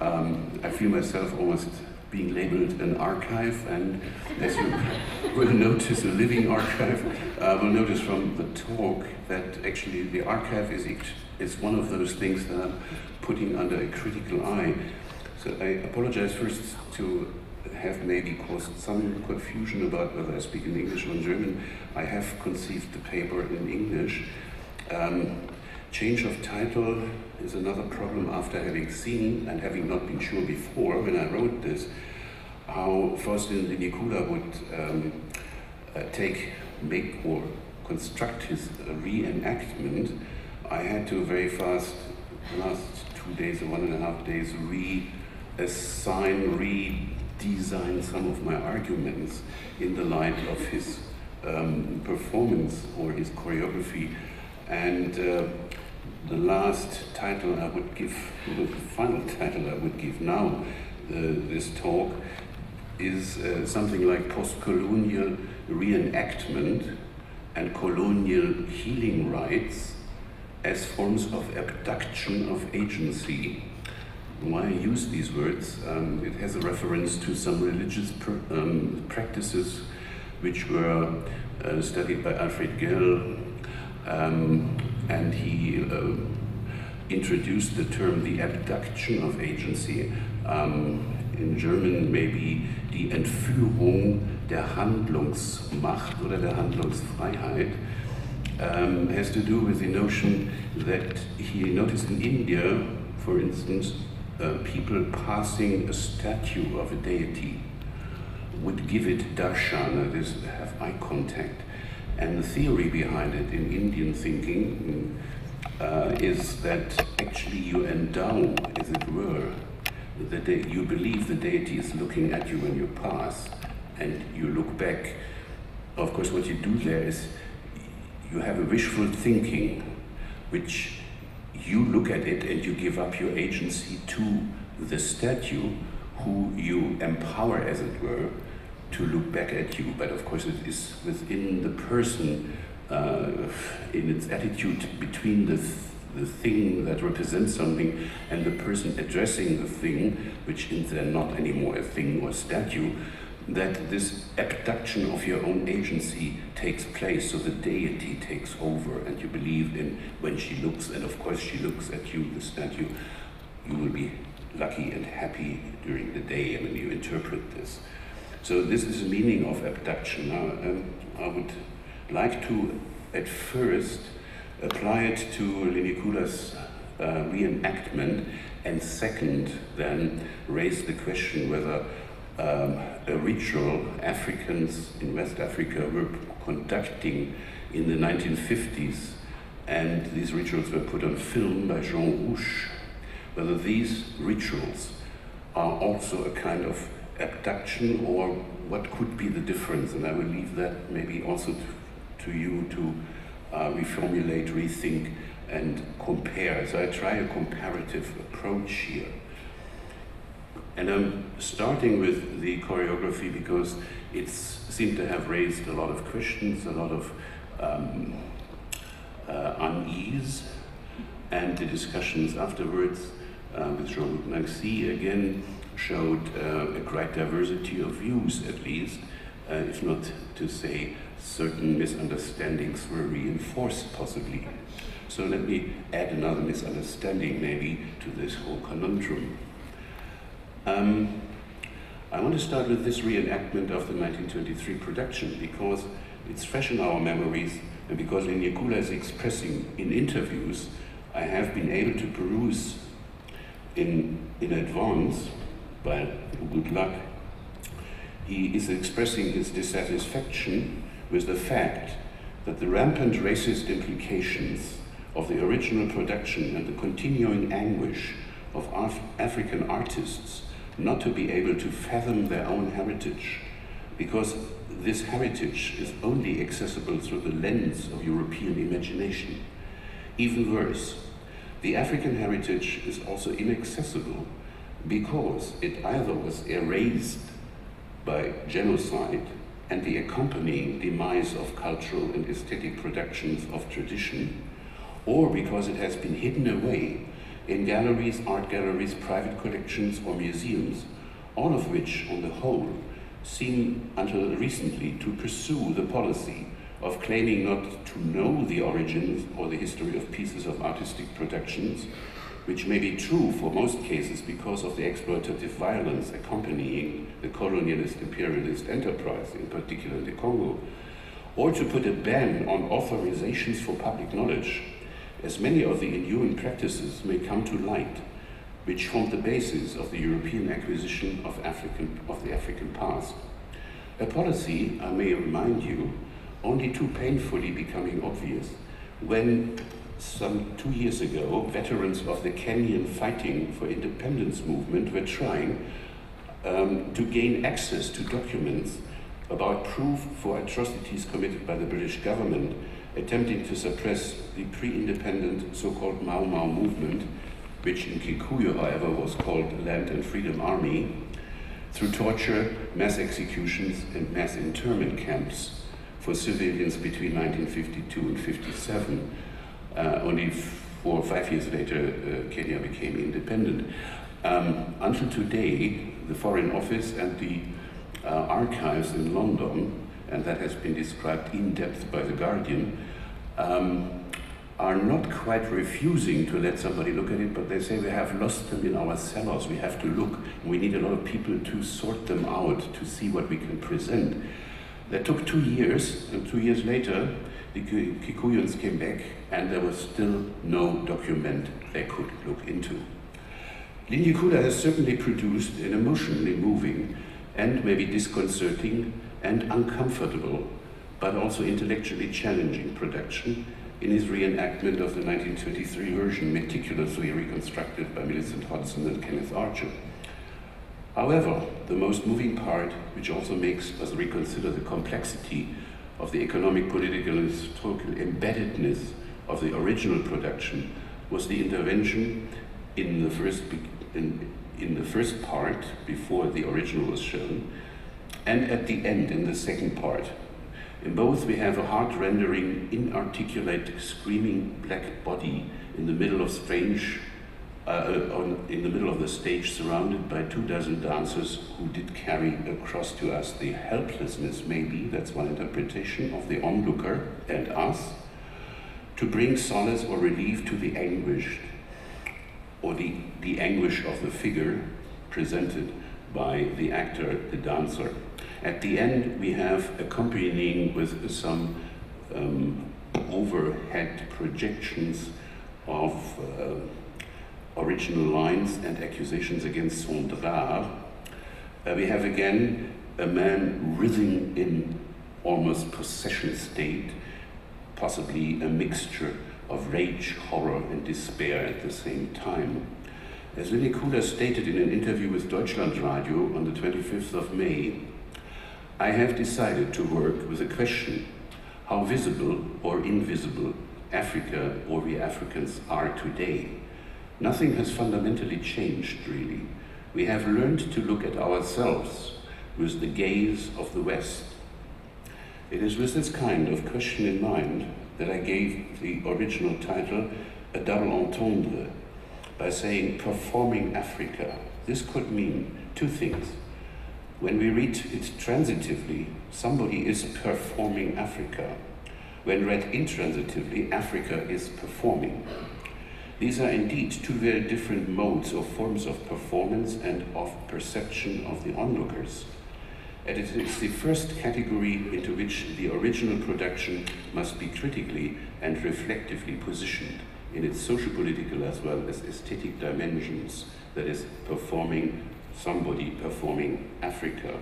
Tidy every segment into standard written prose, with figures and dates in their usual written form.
I feel myself almost being labeled an archive, and as you will notice, a living archive, will notice from the talk that actually the archive is one of those things that I'm putting under a critical eye. So I apologize first to have maybe caused some confusion about whether I speak in English or in German. I have conceived the paper in English. Change of title is another problem after having seen and having not been sure before when I wrote this, how Faustin Linicula would make or construct his reenactment. I had to very fast, the last 2 days or 1.5 days, redesign some of my arguments in the light of his performance or his choreography. And the last title I would give, the final title I would give now, this talk, is something like post-colonial reenactment and colonial healing rites as forms of abduction of agency. Why I use these words? It has a reference to some religious practices which were studied by Alfred Gell, and he introduced the term the abduction of agency. In German maybe die Entführung der Handlungsmacht oder der Handlungsfreiheit, has to do with the notion that he noticed in India, for instance, people passing a statue of a deity would give it darshan, that is, have eye contact. And the theory behind it in Indian thinking is that actually you endow, as it were, you believe the deity is looking at you when you pass, and you look back. Of course, what you do there is you have a wishful thinking, which you look at it and you give up your agency to the statue, who you empower, as it were, to look back at you. But of course it is within the person, in its attitude between the thing that represents something and the person addressing the thing, which is then not anymore a thing or statue, that this abduction of your own agency takes place, so the deity takes over, and you believe in when she looks, and of course she looks at you, the statue, you will be lucky and happy during the day, and when you interpret this. So this is the meaning of abduction. Now, I would like to, at first, apply it to Linicula's reenactment, and second, then raise the question whether a ritual Africans in West Africa were conducting in the 1950s, and these rituals were put on film by Jean Rouch, whether these rituals are also a kind of abduction, or what could be the difference. And I will leave that maybe also to you to reformulate, rethink, and compare. So I try a comparative approach here. And I'm starting with the choreography because it seemed to have raised a lot of questions, a lot of unease, and the discussions afterwards with Jean-Luc Nancy again showed a great diversity of views, at least, if not to say certain misunderstandings were reinforced, possibly. So let me add another misunderstanding, maybe, to this whole conundrum. I want to start with this reenactment of the 1923 production because it's fresh in our memories, and because Linicula is expressing in interviews I have been able to peruse in advance, by good luck. He is expressing his dissatisfaction with the fact that the rampant racist implications of the original production and the continuing anguish of African artists not to be able to fathom their own heritage, because this heritage is only accessible through the lens of European imagination. Even worse, the African heritage is also inaccessible because it either was erased by genocide and the accompanying demise of cultural and aesthetic productions of tradition, or because it has been hidden away in galleries, art galleries, private collections, or museums, all of which, on the whole, seem until recently to pursue the policy of claiming not to know the origins or the history of pieces of artistic productions, which may be true for most cases because of the exploitative violence accompanying the colonialist imperialist enterprise, in particular in the Congo, or to put a ban on authorizations for public knowledge, as many of the inhuman practices may come to light, which formed the basis of the European acquisition of the African past. A policy, I may remind you, only too painfully becoming obvious when some 2 years ago, veterans of the Kenyan Fighting for Independence movement were trying to gain access to documents about proof for atrocities committed by the British government, attempting to suppress the pre-independent so-called Mau Mau movement, which in Kikuyu, however, was called Land and Freedom Army, through torture, mass executions, and mass internment camps for civilians between 1952 and 57. Only 4 or 5 years later, Kenya became independent. Until today, the Foreign Office and the archives in London, and that has been described in depth by The Guardian, are not quite refusing to let somebody look at it, but they say we have lost them in our cellars, we have to look, we need a lot of people to sort them out, to see what we can present. That took 2 years, and 2 years later, the Kikuyans came back, and there was still no document they could look into. Linyikula has certainly produced an emotionally moving and maybe disconcerting and uncomfortable, but also intellectually challenging production in his reenactment of the 1923 version, meticulously reconstructed by Millicent Hodgson and Kenneth Archer. However, the most moving part, which also makes us reconsider the complexity of the economic, political, and historical embeddedness of the original production, was the intervention in the first part, before the original was shown, and at the end, in the second part. In both, we have a heart-rendering, inarticulate, screaming black body in the middle of in the middle of the stage, surrounded by 24 dancers who did carry across to us the helplessness, maybe, that's one interpretation, of the onlooker and us, to bring solace or relief to the anguished, or the anguish of the figure presented by the actor, the dancer. At the end, we have accompanying with some overhead projections of original lines and accusations against Sondra. We have again a man writhing in almost possession state, possibly a mixture of rage, horror, and despair at the same time. As Linyikula stated in an interview with Deutschlandradio on the 25th of May, I have decided to work with the question how visible or invisible Africa or we Africans are today. Nothing has fundamentally changed, really. We have learned to look at ourselves with the gaze of the West. It is with this kind of question in mind that I gave the original title a double entendre by saying performing Africa. This could mean 2 things. When we read it transitively, somebody is performing Africa. When read intransitively, Africa is performing. These are indeed 2 very different modes or forms of performance and of perception of the onlookers. And it is the first category into which the original production must be critically and reflectively positioned in its socio-political as well as aesthetic dimensions, that is, performing somebody performing Africa.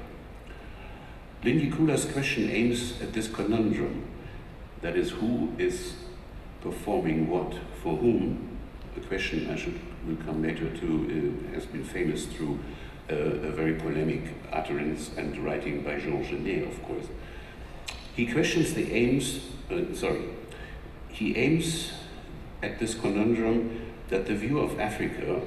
Linyikula's question aims at this conundrum, that is, who is performing what for whom? A question will come later to, has been famous through a very polemic utterance and writing by Jean Genet, of course. He questions the he aims at this conundrum that the view of Africa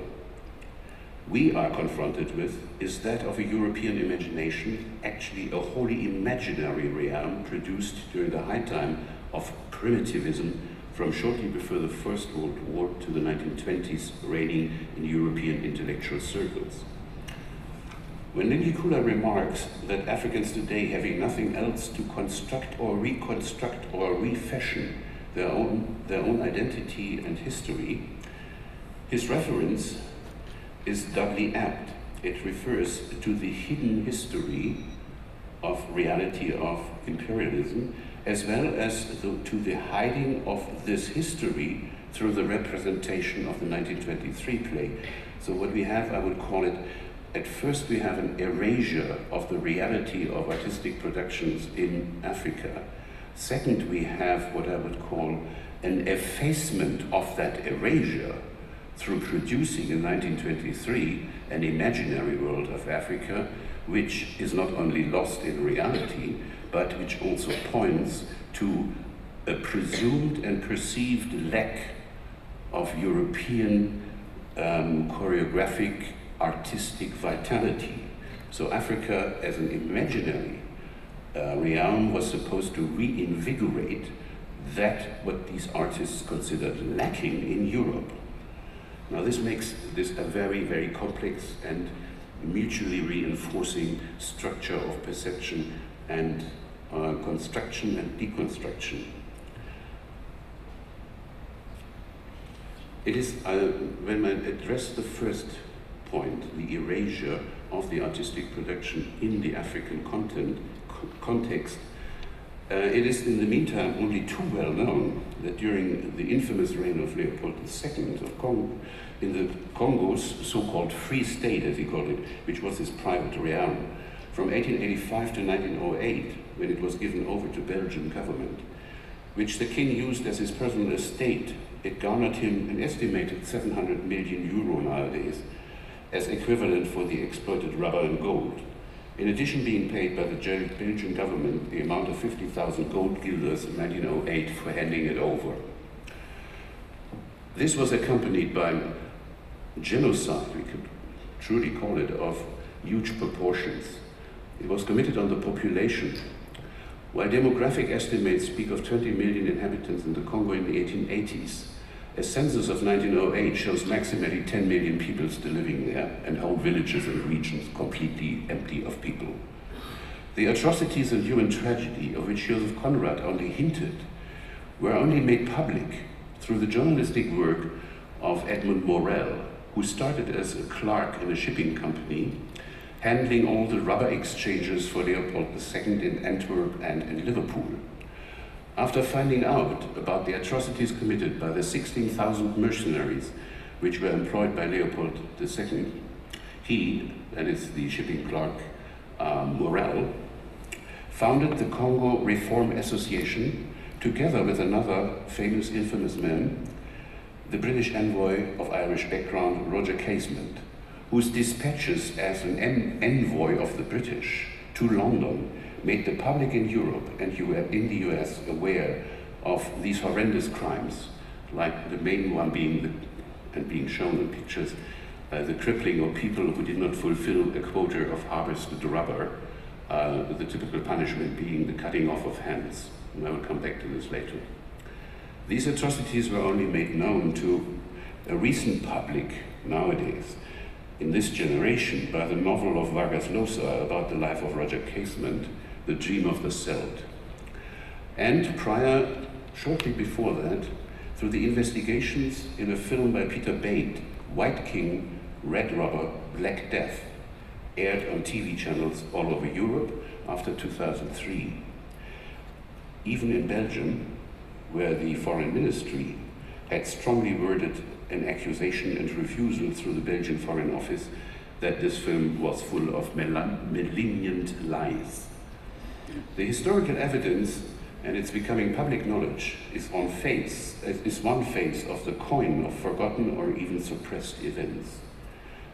we are confronted with is that of a European imagination, actually a wholly imaginary realm produced during the high time of primitivism from shortly before the First World War to the 1920s, reigning in European intellectual circles. When Lingikula remarks that Africans today, having nothing else to construct or reconstruct or refashion their own identity and history, his reference is doubly apt. It refers to the hidden history of reality of imperialism, as well as to the hiding of this history through the representation of the 1923 play. So what we have, I would call it, at first we have an erasure of the reality of artistic productions in Africa. Second, we have what I would call an effacement of that erasure through producing in 1923 an imaginary world of Africa, which is not only lost in reality, but which also points to a presumed and perceived lack of European choreographic artistic vitality. So Africa as an imaginary realm was supposed to reinvigorate that what these artists considered lacking in Europe. Now this makes this a very, very complex and mutually reinforcing structure of perception and construction and deconstruction. It is, when I address the first point, the erasure of the artistic production in the African context, it is in the meantime only too well known that during the infamous reign of Leopold II of Congo, in the Congo's so-called Free State, as he called it, which was his private realm, from 1885 to 1908, when it was given over to Belgian government, which the king used as his personal estate, it garnered him an estimated 700 million euro nowadays, as equivalent for the exploited rubber and gold. In addition, being paid by the Belgian government the amount of 50,000 gold guilders in 1908 for handing it over. This was accompanied by genocide, we could truly call it, of huge proportions. It was committed on the population. While demographic estimates speak of 20 million inhabitants in the Congo in the 1880s, a census of 1908 shows maximally 10 million people still living there, and whole villages and regions completely empty of people. The atrocities and human tragedy of which Joseph Conrad only hinted were only made public through the journalistic work of Edmund Morel, who started as a clerk in a shipping company, handling all the rubber exchanges for Leopold II in Antwerp and in Liverpool. After finding out about the atrocities committed by the 16,000 mercenaries which were employed by Leopold II, he, that is the shipping clerk, Morel, founded the Congo Reform Association together with another famous, infamous man, the British envoy of Irish background, Roger Casement, whose dispatches as an envoy of the British to London made the public in Europe and in the US aware of these horrendous crimes, like the main one being, and being shown in pictures, the crippling of people who did not fulfill a quota of harvested rubber, the typical punishment being the cutting off of hands. And I will come back to this later. These atrocities were only made known to a recent public nowadays, in this generation, by the novel of Vargas Llosa about the life of Roger Casement, The Dream of the Celt. And prior, shortly before that, through the investigations in a film by Peter Bate, White King, Red Robber, Black Death, aired on TV channels all over Europe after 2003. Even in Belgium, where the Foreign Ministry had strongly worded an accusation and refusal through the Belgian Foreign Office that this film was full of malignant lies. The historical evidence, and it's becoming public knowledge, is one face of the coin of forgotten or even suppressed events.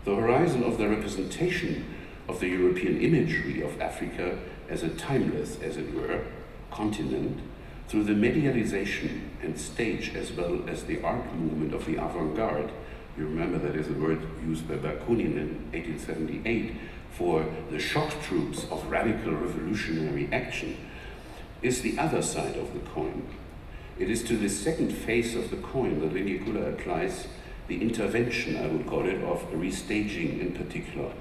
The horizon of the representation of the European imagery of Africa as a timeless, as it were, continent, through the medialization and stage as well as the art movement of the avant-garde. You remember that is a word used by Bakunin in 1878 for the shock troops of radical revolutionary action, is the other side of the coin. It is to this second face of the coin that Vinicula applies the intervention, I would call it, of restaging in particular.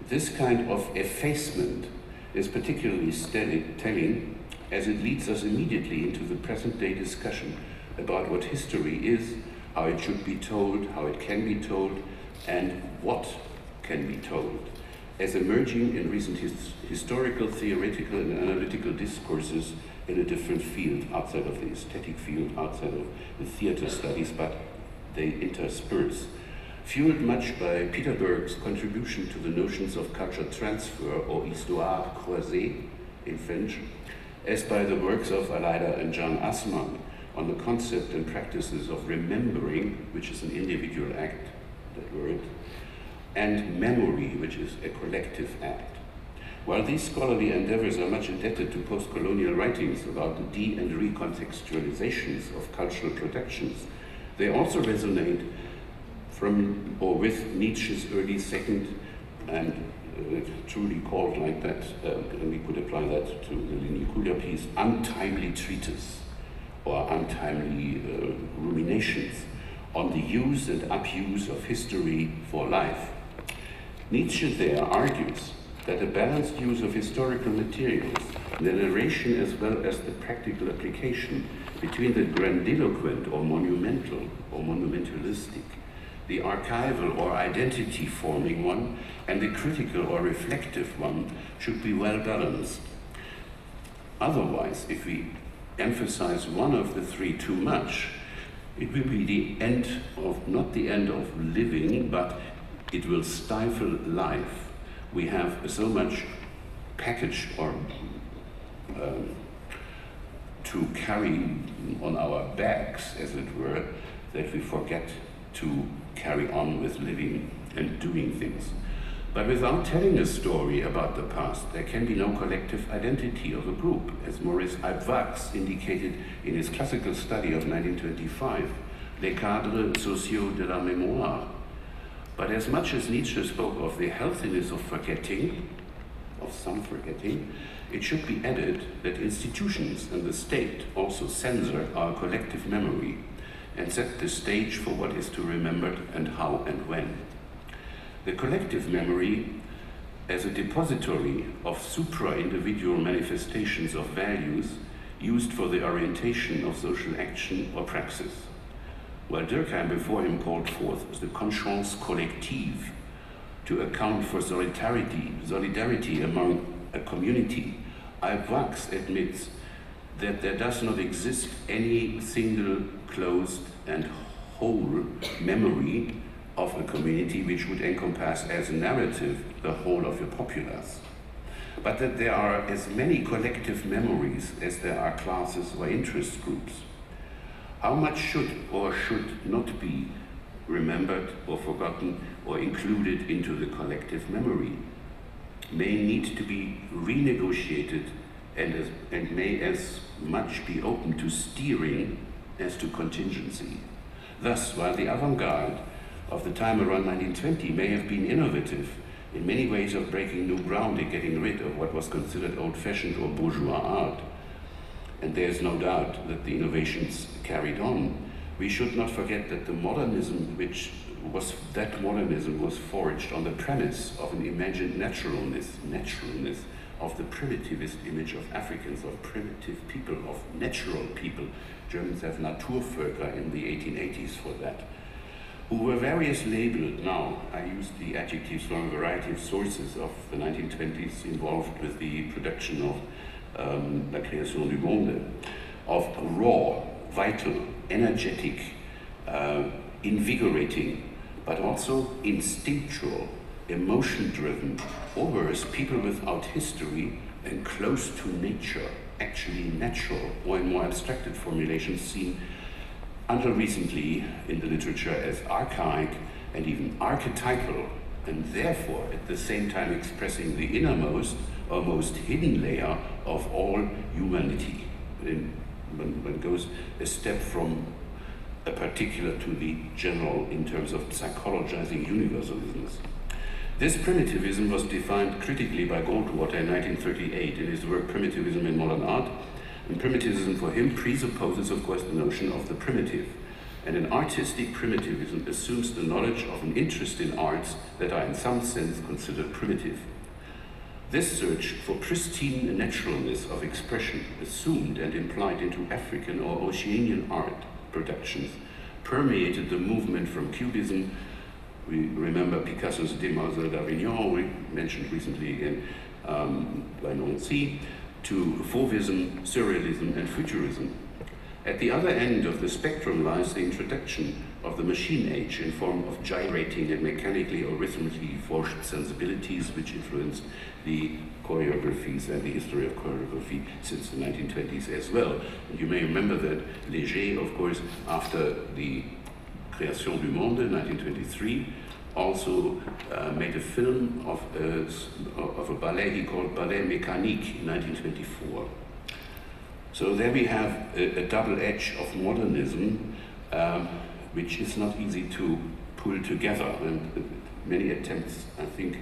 This kind of effacement is particularly telling, as it leads us immediately into the present-day discussion about what history is, how it should be told, how it can be told, and what can be told, as emerging in recent historical, theoretical, and analytical discourses in a different field, outside of the aesthetic field, outside of the theater studies, but they intersperse. Fueled much by Peter Berg's contribution to the notions of culture transfer, or histoire croisée in French, as by the works of Aleida and Jan Assmann on the concept and practices of remembering, which is an individual act, that word, and memory, which is a collective act. While these scholarly endeavors are much indebted to post-colonial writings about the de- and recontextualizations of cultural productions, they also resonate from or with Nietzsche's early second and truly called like that, and we could apply that to the Vinicula piece, untimely treatise or untimely ruminations on the use and abuse of history for life. Nietzsche there argues that a balanced use of historical materials, the narration as well as the practical application between the grandiloquent or monumental or monumentalistic, the archival or identity-forming one, and the critical or reflective one should be well balanced. Otherwise, if we emphasize one of the three too much, it will be the end of, not the end of living, but it will stifle life. We have so much package or to carry on our backs, as it were, that we forget to carry on with living and doing things. But without telling a story about the past, there can be no collective identity of a group, as Maurice Aibvax indicated in his classical study of 1925, Les cadres sociaux de la mémoire. But as much as Nietzsche spoke of the healthiness of forgetting, of some forgetting, it should be added that institutions and the state also censor our collective memory and set the stage for what is to be remembered and how and when. The collective memory as a depository of supra-individual manifestations of values used for the orientation of social action or praxis. While Durkheim before him called forth the conscience collective to account for solidarity among a community, Aibvax admits that there does not exist any single, closed and whole memory of a community which would encompass as narrative the whole of a populace, but that there are as many collective memories as there are classes or interest groups. How much should or should not be remembered or forgotten or included into the collective memory may need to be renegotiated and may as much be open to steering as to contingency. Thus, while the avant-garde of the time around 1920 may have been innovative in many ways of breaking new ground and getting rid of what was considered old-fashioned or bourgeois art, and there's no doubt that the innovations carried on, we should not forget that the modernism was forged on the premise of an imagined naturalness of the primitivist image of Africans, of primitive people, of natural people. Germans have Naturvölker in the 1880s for that, who were variously labeled. Now, I use the adjectives from a variety of sources of the 1920s involved with the production of La Création du Monde, of raw, vital, energetic, invigorating, but also instinctual, emotion-driven, or worse, people without history and close to nature, actually natural, or in more abstracted formulations seen until recently in the literature as archaic and even archetypal, and therefore at the same time expressing the innermost or most hidden layer of all humanity. One goes a step from a particular to the general in terms of psychologizing universalisms. This primitivism was defined critically by Goldwater in 1938 in his work Primitivism in Modern Art, And primitivism for him presupposes, of course, the notion of the primitive. And an artistic primitivism assumes the knowledge of an interest in arts that are in some sense considered primitive. This search for pristine naturalness of expression assumed and implied into African or Oceanian art productions permeated the movement from Cubism. We remember Picasso's Demoiselles d'Avignon, we mentioned recently again by Nancy, to Fauvism, Surrealism, and Futurism. At the other end of the spectrum lies the introduction of the machine age in form of gyrating and mechanically or rhythmically forged sensibilities which influenced the choreographies and the history of choreography since the 1920s as well. And you may remember that Léger, of course, after the Création du Monde in 1923, also made a film of a ballet he called Ballet Mécanique in 1924. So there we have a double edge of modernism, which is not easy to pull together, and many attempts, I think,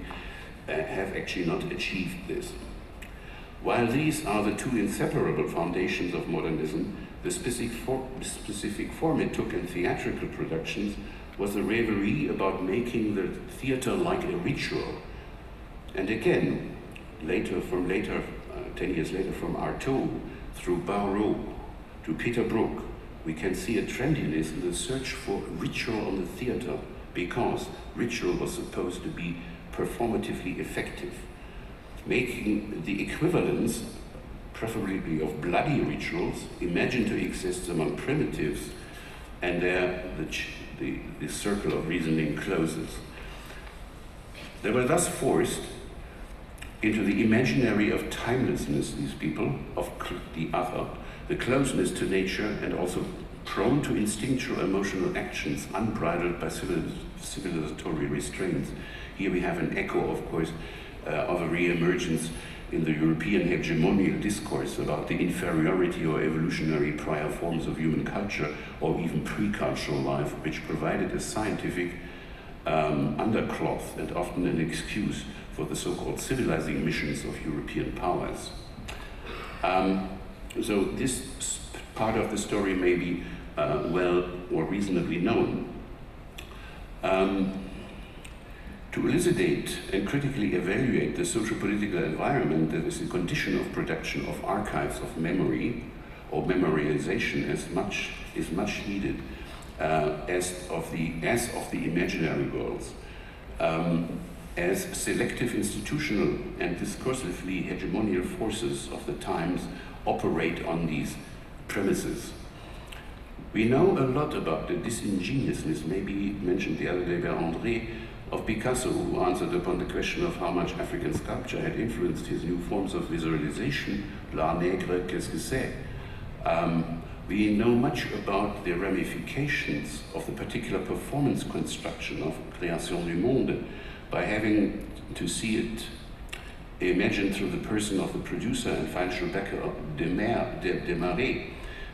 have actually not achieved this. While these are the two inseparable foundations of modernism, the specific form it took in theatrical productions was a reverie about making the theater like a ritual. And again, 10 years later, from Artaud through Barrault to Peter Brook, we can see a trendiness in the search for ritual on the theater, because ritual was supposed to be performatively effective, making the equivalence, preferably of bloody rituals, imagined to exist among primitives, and there the circle of reasoning closes. They were thus forced into the imaginary of timelessness, these people, of the other, the closeness to nature, and also prone to instinctual emotional actions unbridled by civilizatory restraints. Here we have an echo, of course, of a re-emergence in the European hegemonial discourse about the inferiority or evolutionary prior forms of human culture, or even pre-cultural life, which provided a scientific undercloth and often an excuse for the so-called civilizing missions of European powers. So this part of the story may be well or reasonably known. To elucidate and critically evaluate the socio-political environment that is the condition of production of archives of memory or memorialization is much needed as of the imaginary worlds, as selective institutional and discursively hegemonial forces of the times operate on these premises. We know a lot about the disingenuousness, maybe mentioned the other day by André, of Picasso, who answered upon the question of how much African sculpture had influenced his new forms of visualization. L'art nègre, qu'est-ce que c'est? We know much about the ramifications of the particular performance construction of Création du Monde by having to see it imagined through the person of the producer and financial backer of Desmarais,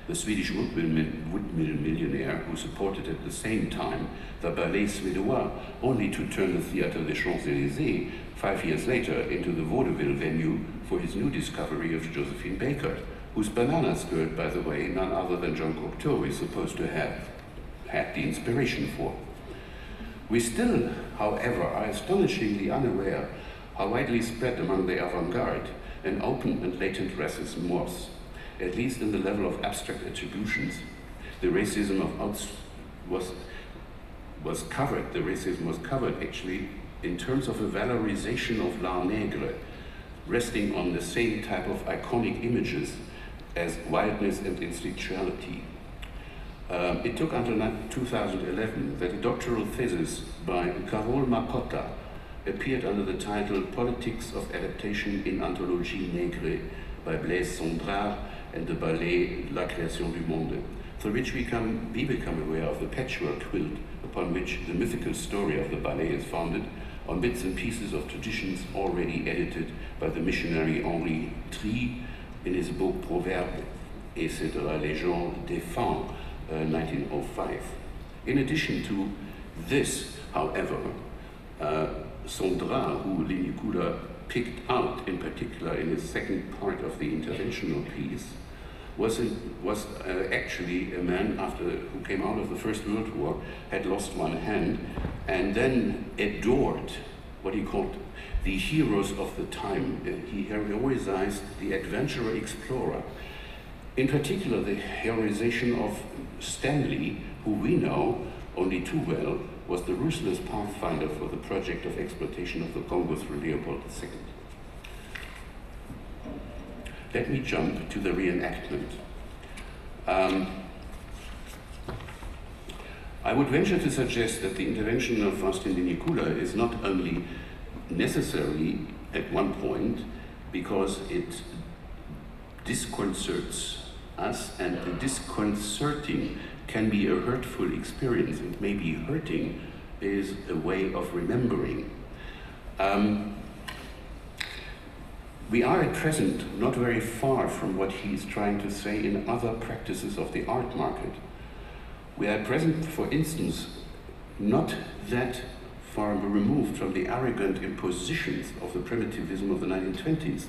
the Swedish woodmill millionaire who supported at the same time the Ballet Suédois, only to turn the Théâtre des Champs-Élysées 5 years later into the vaudeville venue for his new discovery of Josephine Baker, whose banana skirt, by the way, none other than Jean Cocteau is supposed to have had the inspiration for. We still, however, are astonishingly unaware how widely spread among the avant-garde an open and latent racism was, at least in the level of abstract attributions. The racism was covered actually in terms of a valorization of l'art nègre, resting on the same type of iconic images as wildness and instinctuality. It took until 2011 that a doctoral thesis by Carole Makota appeared under the title Politics of Adaptation in Anthologie Nègre by Blaise Cendrars and the ballet La Création du Monde, through which we become aware of the patchwork quilt upon which the mythical story of the ballet is founded, on bits and pieces of traditions already edited by the missionary Henri Tri in his book Proverbes, et de la légende des Femmes, 1905. In addition to this, however, Cendrars, who Linicula picked out in particular in his second part of the interventional piece, was actually a man who came out of the First World War, had lost one hand, and then adored what he called the heroes of the time. He heroized the adventurer explorer. In particular, the heroization of Stanley, who we know only too well was the ruthless pathfinder for the project of exploitation of the Congo through Leopold II. Let me jump to the reenactment. I would venture to suggest that the intervention of Faustin de Nicula is not only necessary at one point because it disconcerts us, and the disconcerting can be a hurtful experience, and maybe hurting is a way of remembering. We are at present not very far from what he's trying to say in other practices of the art market. We are at present, for instance, not that far removed from the arrogant impositions of the primitivism of the 1920s.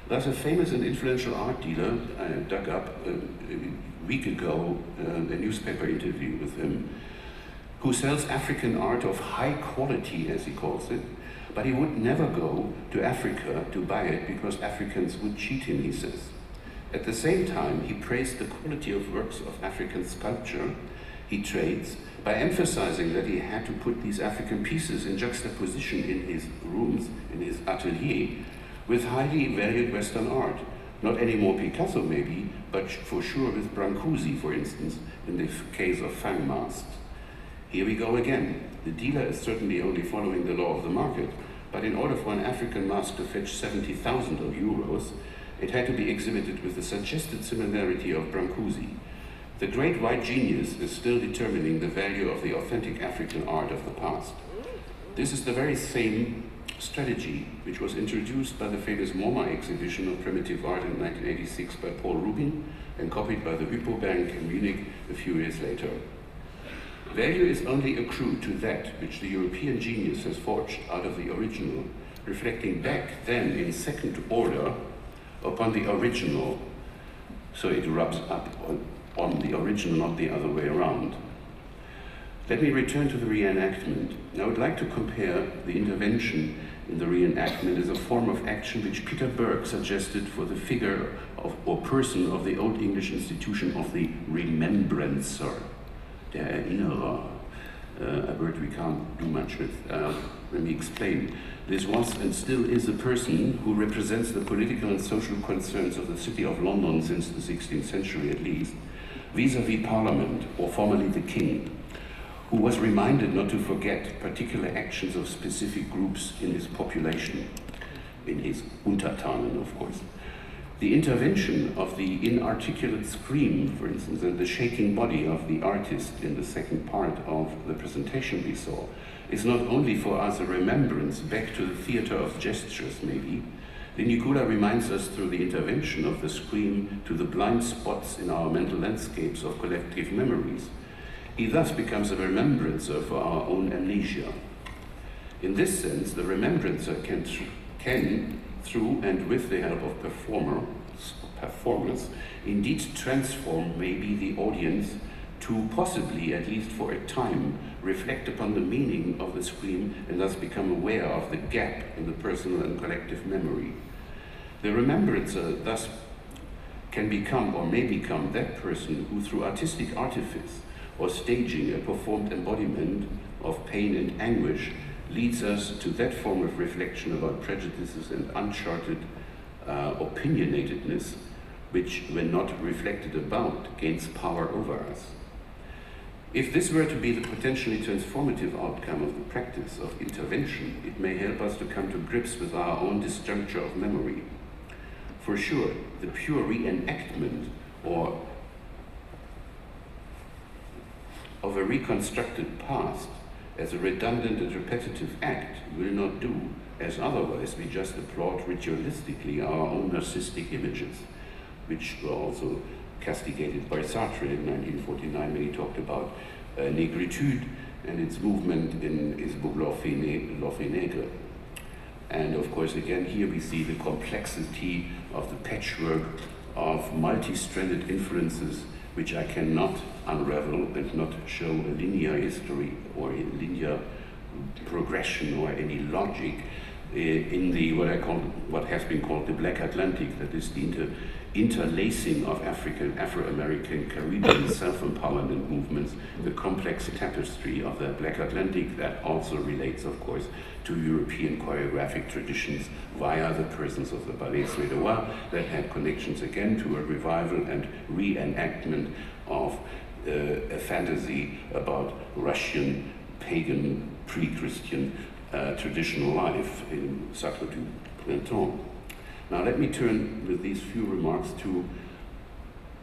Thus, a famous and influential art dealer, I dug up a week ago a newspaper interview with him, who sells African art of high quality, as he calls it, but he would never go to Africa to buy it because Africans would cheat him, he says. At the same time, he praised the quality of works of African sculpture he trades by emphasizing that he had to put these African pieces in juxtaposition in his rooms, in his atelier, with highly valued Western art. Not anymore Picasso maybe, but for sure with Brancusi, for instance, in the case of Fang masks. Here we go again. The dealer is certainly only following the law of the market, but in order for an African mask to fetch 70,000 euros, it had to be exhibited with the suggested similarity of Brancusi. The great white genius is still determining the value of the authentic African art of the past. This is the very same strategy which was introduced by the famous MoMA exhibition of primitive art in 1986 by Paul Rubin and copied by the Hypo Bank in Munich a few years later. Value is only accrued to that which the European genius has forged out of the original, reflecting back then in second order upon the original, so it rubs up on the original, not the other way around. Let me return to the reenactment. I would like to compare the intervention in the reenactment as a form of action which Peter Berg suggested for the figure of, or person of the Old English institution of the remembrancer, der Erinnerer, a word we can't do much with. Let me explain. This was and still is a person who represents the political and social concerns of the city of London since the 16th century at least, vis-à-vis Parliament, or formerly the King, who was reminded not to forget particular actions of specific groups in his population, in his Untertanen, of course. The intervention of the inarticulate scream, for instance, and the shaking body of the artist in the second part of the presentation we saw, is not only for us a remembrance back to the theater of gestures, maybe. De Nicula reminds us through the intervention of the scream to the blind spots in our mental landscapes of collective memories. He thus becomes a remembrancer for our own amnesia. In this sense, the remembrancer can, through and with the help of performers, indeed transform maybe the audience to possibly, at least for a time, reflect upon the meaning of the scream and thus become aware of the gap in the personal and collective memory. The remembrancer thus can become or may become that person who, through artistic artifice or staging a performed embodiment of pain and anguish, leads us to that form of reflection about prejudices and uncharted opinionatedness, which, when not reflected about, gains power over us. If this were to be the potentially transformative outcome of the practice of intervention, it may help us to come to grips with our own disjuncture of memory. For sure, the pure reenactment or of a reconstructed past as a redundant and repetitive act will not do, as otherwise we just applaud ritualistically our own narcissistic images, which were also castigated by Sartre in 1949 when he talked about negritude and its movement in his book L'Orphée Nègre. And of course, again, here we see the complexity of the patchwork of multi-stranded influences which I cannot unravel and not show a linear history or a linear progression or any logic in the what has been called the Black Atlantic, that is the interlacing of African, Afro-American, Caribbean self-empowerment movements, the complex tapestry of the Black Atlantic that also relates, of course, to European choreographic traditions via the presence of the Ballet Suédois that had connections again to a revival and reenactment of a fantasy about Russian, pagan, pre-Christian traditional life in Sacre du Printemps. Now let me turn with these few remarks to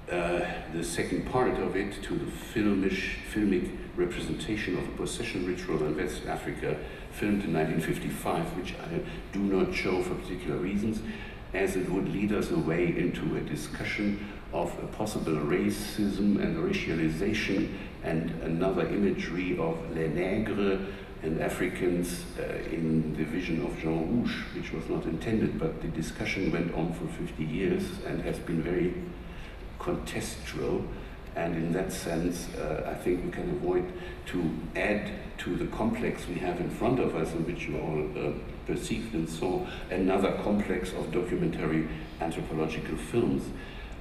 the second part of it, to the filmic representation of a possession ritual in West Africa, filmed in 1955, which I do not show for particular reasons, as it would lead us away into a discussion of a possible racism and racialization and another imagery of les nègres and Africans in the vision of Jean Rouch, which was not intended, but the discussion went on for 50 years and has been very contextual. And in that sense, I think we can avoid to add to the complex we have in front of us, in which you all perceived and saw, another complex of documentary anthropological films.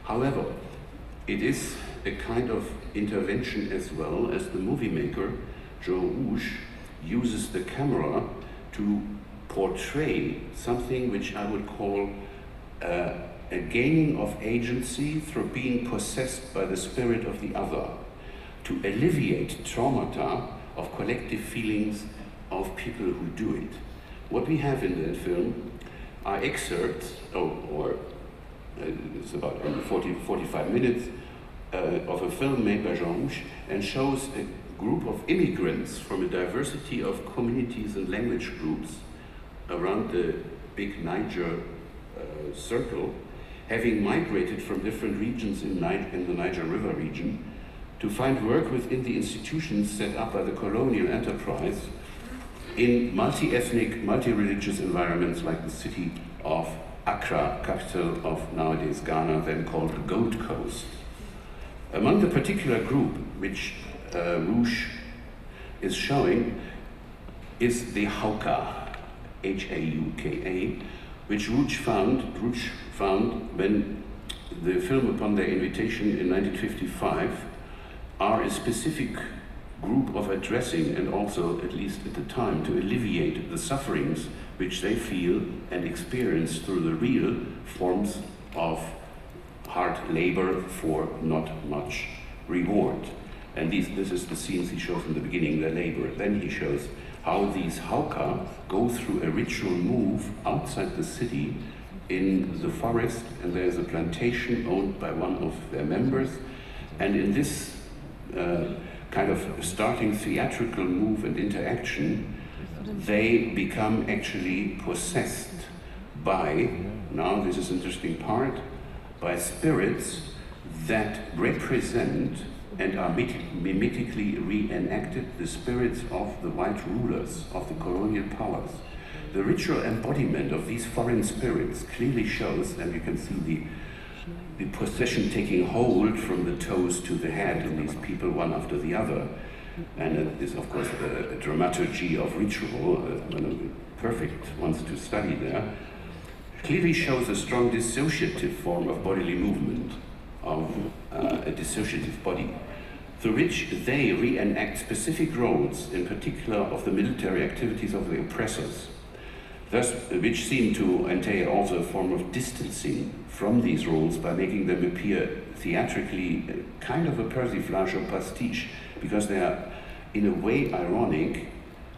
However, it is a kind of intervention as well as the movie maker, Jean Rouch, uses the camera to portray something which I would call a gaining of agency through being possessed by the spirit of the other, to alleviate traumata of collective feelings of people who do it. What we have in that film are excerpts, it's about 45 minutes, of a film made by Jean Rouch, and shows a group of immigrants from a diversity of communities and language groups around the big Niger circle, having migrated from different regions in the Niger River region to find work within the institutions set up by the colonial enterprise in multi-ethnic, multi-religious environments like the city of Accra, capital of nowadays Ghana, then called the Gold Coast. Among the particular group which Rouch is showing is the Hauka, H-A-U-K-A, which Rouch found when the film, upon their invitation in 1955, are a specific group of addressing, and also, at least at the time, to alleviate the sufferings which they feel and experience through the real forms of hard labor for not much reward. And this is the scenes he shows in the beginning, the labor. Then he shows how these Hauka go through a ritual move outside the city in the forest, and there's a plantation owned by one of their members. And in this kind of starting theatrical move and interaction, they become actually possessed by, now this is an interesting part, by spirits that represent and are mimetically reenacted the spirits of the white rulers of the colonial powers. The ritual embodiment of these foreign spirits clearly shows, and you can see the possession taking hold from the toes to the head in these people, one after the other. And it is, of course, a dramaturgy of ritual, one of the perfect ones to study there. Clearly shows a strong dissociative form of bodily movement, of a dissociative body, through which they reenact specific roles, in particular of the military activities of the oppressors, thus, which seem to entail also a form of distancing from these roles by making them appear theatrically kind of a persiflage or pastiche, because they are, in a way, ironic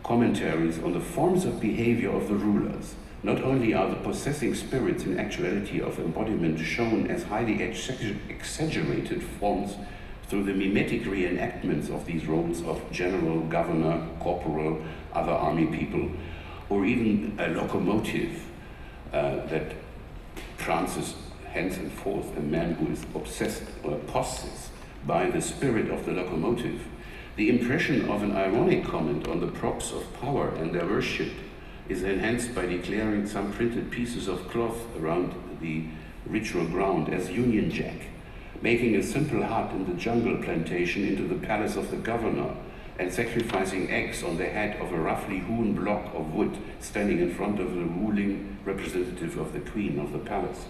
commentaries on the forms of behavior of the rulers. Not only are the possessing spirits in actuality of embodiment shown as highly exaggerated forms through the mimetic reenactments of these roles of general, governor, corporal, other army people, or even a locomotive that prances hence and forth, a man who is obsessed or possessed by the spirit of the locomotive. The impression of an ironic comment on the props of power and their worship is enhanced by declaring some printed pieces of cloth around the ritual ground as Union Jack, making a simple hut in the jungle plantation into the palace of the governor, and sacrificing eggs on the head of a roughly hewn block of wood standing in front of the ruling representative of the queen of the palace.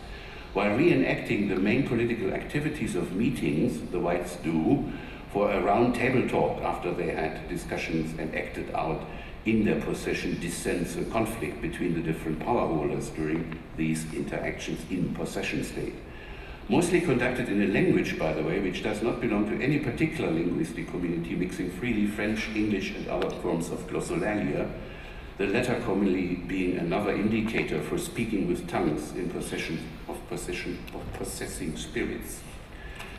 While reenacting the main political activities of meetings the whites do for a round table talk after they had discussions and acted out in their possession dissents and conflict between the different power holders during these interactions in possession state. Mostly conducted in a language, by the way, which does not belong to any particular linguistic community, mixing freely French, English, and other forms of glossolalia, the latter commonly being another indicator for speaking with tongues in possessing spirits.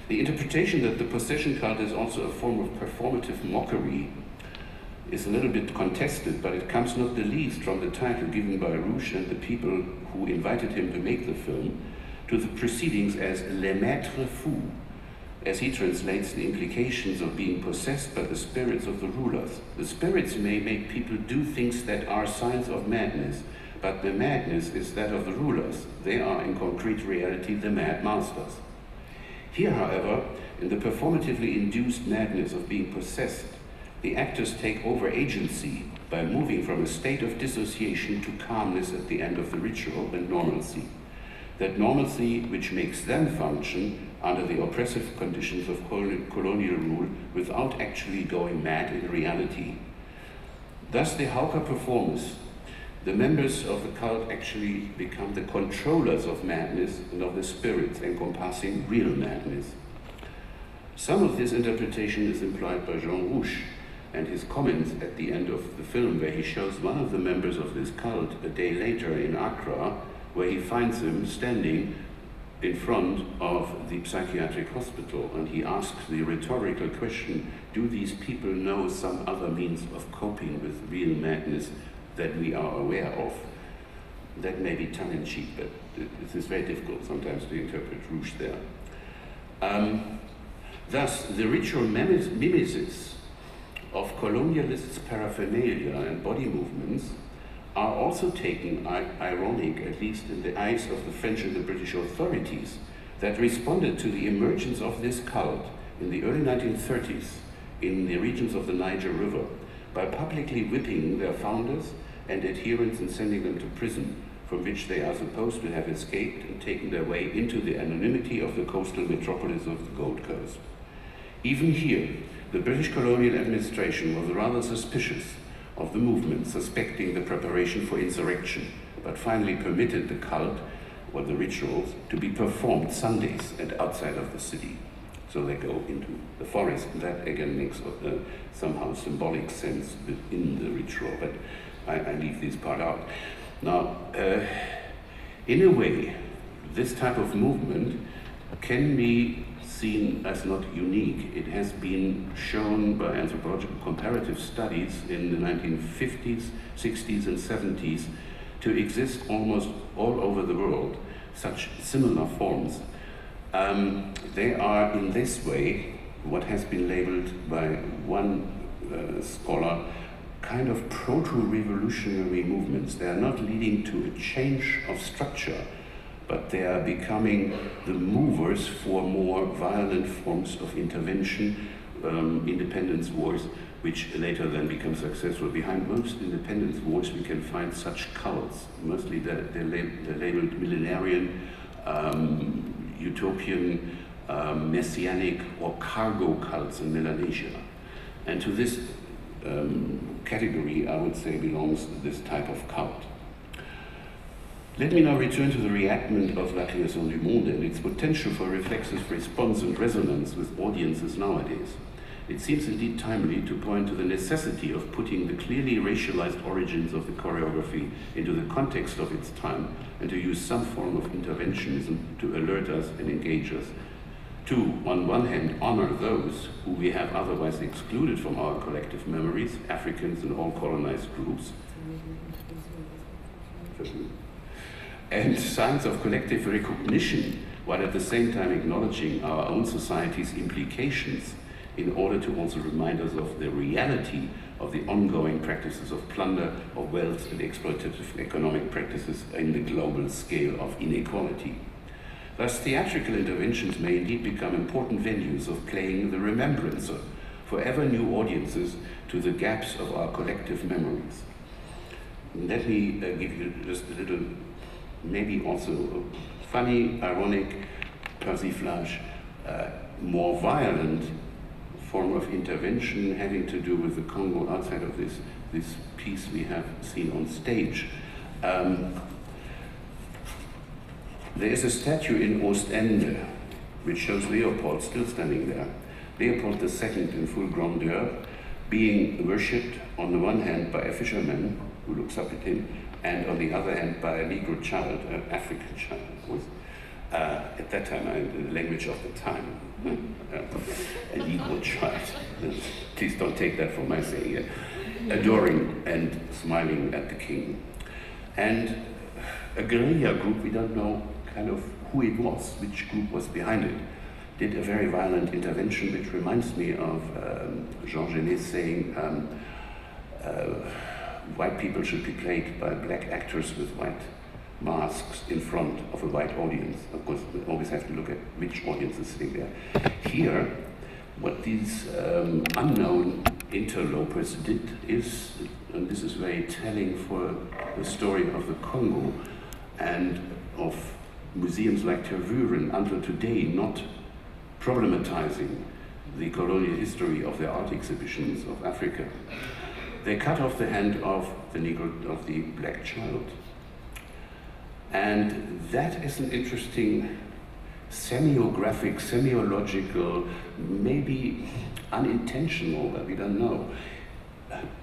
The interpretation that the possession cult is also a form of performative mockery is a little bit contested, but it comes not the least from the title given by Rouge and the people who invited him to make the film to the proceedings as Les Maîtres Fous, as he translates the implications of being possessed by the spirits of the rulers. The spirits may make people do things that are signs of madness, but the madness is that of the rulers. They are, in concrete reality, the mad masters. Here, however, in the performatively induced madness of being possessed, the actors take over agency by moving from a state of dissociation to calmness at the end of the ritual and normalcy. That normalcy which makes them function under the oppressive conditions of colonial rule without actually going mad in reality. Thus, the Hauka performers, the members of the cult, actually become the controllers of madness and of the spirits encompassing real madness. Some of this interpretation is implied by Jean Rouge and his comments at the end of the film, where he shows one of the members of this cult a day later in Accra, where he finds him standing in front of the psychiatric hospital, and he asks the rhetorical question, do these people know some other means of coping with real madness that we are aware of? That may be tongue-in-cheek, but it is very difficult sometimes to interpret Rouge there. Thus, the ritual mimesis of colonialists' paraphernalia and body movements are also taken ironic, at least in the eyes of the French and the British authorities, that responded to the emergence of this cult in the early 1930s in the regions of the Niger River by publicly whipping their founders and adherents and sending them to prison, from which they are supposed to have escaped and taken their way into the anonymity of the coastal metropolis of the Gold Coast. Even here, the British colonial administration was rather suspicious of the movement, suspecting the preparation for insurrection, but finally permitted the cult, or the rituals, to be performed Sundays and outside of the city. So they go into the forest, and that again makes somehow symbolic sense within the ritual, but I leave this part out. Now, in a way, this type of movement can be seen as not unique. It has been shown by anthropological comparative studies in the 1950s, 60s, and 70s to exist almost all over the world, such similar forms. They are in this way what has been labeled by one scholar kind of proto-revolutionary movements. They are not leading to a change of structure, but they are becoming the movers for more violent forms of intervention, independence wars, which later then become successful. Behind most independence wars we can find such cults. Mostly they're labeled millenarian, utopian, messianic, or cargo cults in Melanesia. And to this category, I would say, belongs this type of cult. Let me now return to the reenactment of La Création du Monde and its potential for reflexive response and resonance with audiences nowadays. It seems indeed timely to point to the necessity of putting the clearly racialized origins of the choreography into the context of its time and to use some form of interventionism to alert us and engage us. To, on one hand, honor those who we have otherwise excluded from our collective memories, Africans and all colonized groups, and signs of collective recognition, while at the same time acknowledging our own society's implications, in order to also remind us of the reality of the ongoing practices of plunder, of wealth, and exploitative economic practices in the global scale of inequality. Thus, theatrical interventions may indeed become important venues of playing the remembrancer for ever new audiences to the gaps of our collective memories. Let me give you just a little, maybe also funny, ironic, persiflage, more violent form of intervention having to do with the Congo outside of this piece we have seen on stage. There is a statue in Ostende which shows Leopold still standing there. Leopold II in full grandeur, being worshipped on the one hand by a fisherman who looks up at him, and on the other hand by a Negro child, an African child, was at that time, the language of the time, a Negro child. Please don't take that for my saying, adoring and smiling at the king. And a guerrilla group, we don't know kind of who it was, which group was behind it, did a very violent intervention, which reminds me of Jean Genet saying white people should be played by black actors with white masks in front of a white audience. Of course, we always have to look at which audience is sitting there. Here, what these unknown interlopers did is, and this is very telling for the story of the Congo and of museums like Tervuren until today not problematizing the colonial history of their art exhibitions of Africa. They cut off the hand of the Negro, of the black child. And that is an interesting semiographic, semiological, maybe unintentional, but we don't know,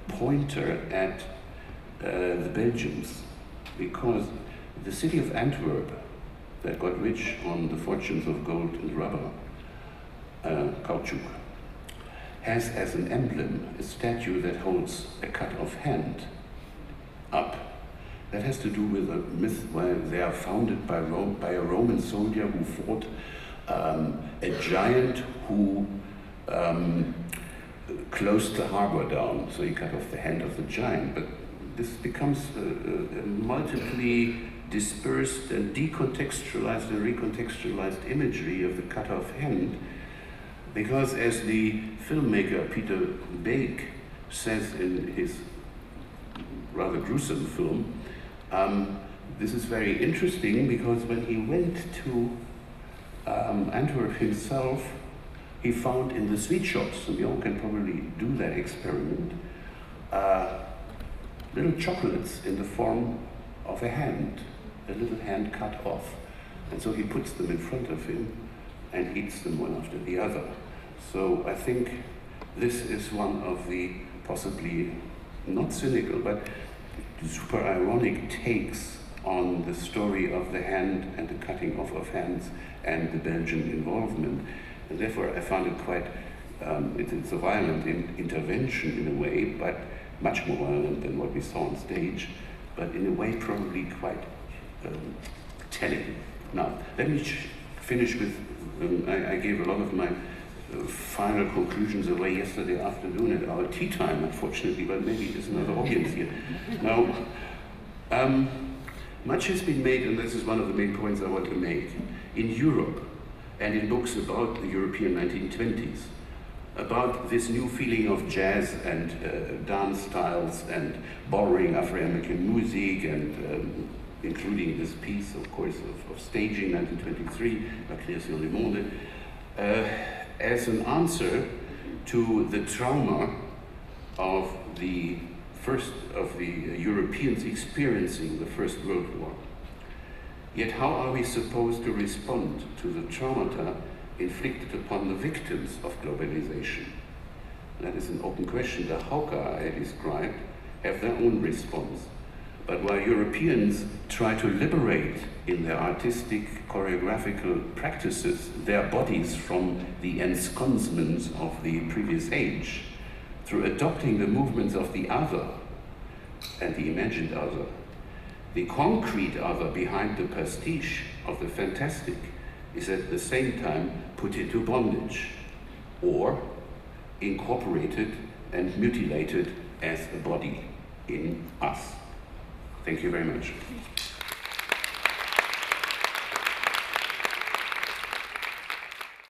pointer at the Belgians, because the city of Antwerp, that got rich on the fortunes of gold and rubber, caoutchouc, has as an emblem a statue that holds a cut-off hand up. That has to do with a myth where they are founded by a Roman soldier who fought a giant who closed the harbor down, so he cut off the hand of the giant. But this becomes a multiply dispersed and decontextualized and recontextualized imagery of the cut-off hand, because as the filmmaker Peter Beek says in his rather gruesome film, this is very interesting because when he went to Antwerp himself, he found in the sweet shops, and we all can probably do that experiment, little chocolates in the form of a hand, a little hand cut off. And so he puts them in front of him and eats them one after the other. So I think this is one of the possibly not cynical, but super ironic takes on the story of the hand and the cutting off of hands and the Belgian involvement. And therefore I found it quite, it's a violent intervention in a way, but much more violent than what we saw on stage, but in a way probably quite telling. Now, let me finish with, I gave a lot of my final conclusions away yesterday afternoon at our tea time, unfortunately, but maybe there's another audience here. Now, much has been made, and this is one of the main points I want to make, in Europe and in books about the European 1920s, about this new feeling of jazz and dance styles and borrowing Afro-American music and including this piece, of course, of staging 1923, La Création du Monde, as an answer to the trauma of the Europeans experiencing the First World War. Yet how are we supposed to respond to the traumata inflicted upon the victims of globalization? That is an open question. The Hauka I described have their own response. But while Europeans try to liberate in their artistic, choreographical practices their bodies from the ensconcements of the previous age, through adopting the movements of the other and the imagined other, the concrete other behind the pastiche of the fantastic is at the same time put into bondage or incorporated and mutilated as a body in us. Thank you very much.